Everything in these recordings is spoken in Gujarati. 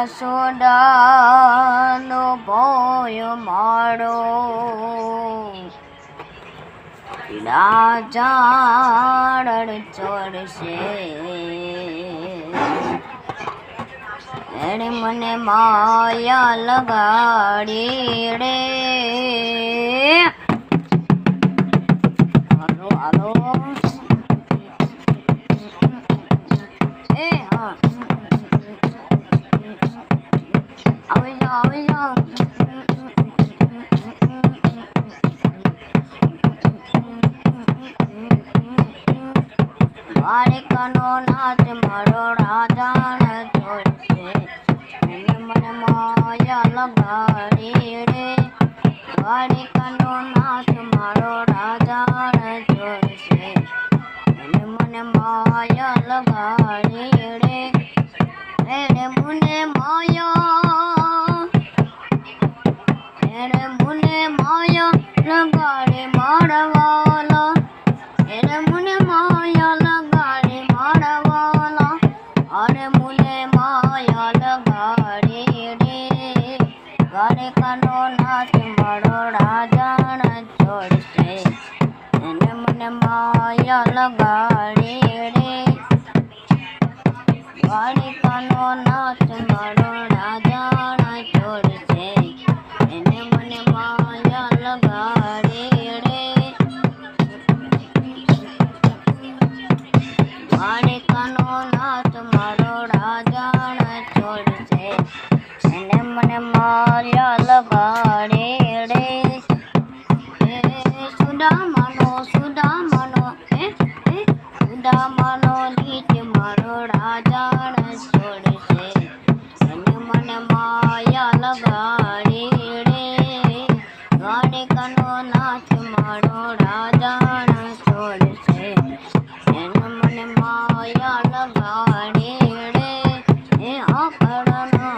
યશોદાનો ભોય મારો ઝાડ ચડશે એણે મને માયા લગાડી રે હાલો હાલો એ હા આવી જાઓ દ્વારિકાનો નાથ મારો રાજા છોડશે એને મને માયા લગાડી રે દ્વારિકાનો નાથ મારો રાજા છોડશે એને મને માયા લગાડી રે એને મને માયા લગાડી મારવાલા એને મને માયા લગાડી મારવાલા અરે મને માયા લગાડી રે દ્વારિકાનો નાથ મારો રાજા છોડશે એને મને માયા લગાડી રે દ્વારિકાનો નાથ મારો રાજા છોડશે એને મને માયા લગાડી રે દ્વારિકાનો નાથ મારો રાજા છોડશે એને મને માયા લગાડી રે સુદામાનો નીચ મારો રાજા છોડશે એને મને માયા લગાડી રે દ્વારિકાનો નાથ મારો રાજા છોડશે એને મને માયા લગાડી રે એ આકડનો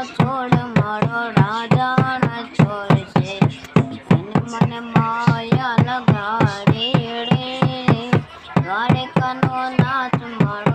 છોડ મારો રાજા છોડશે એને મને માયા લગાડી રે દ્વારિકાનો નાથ મારો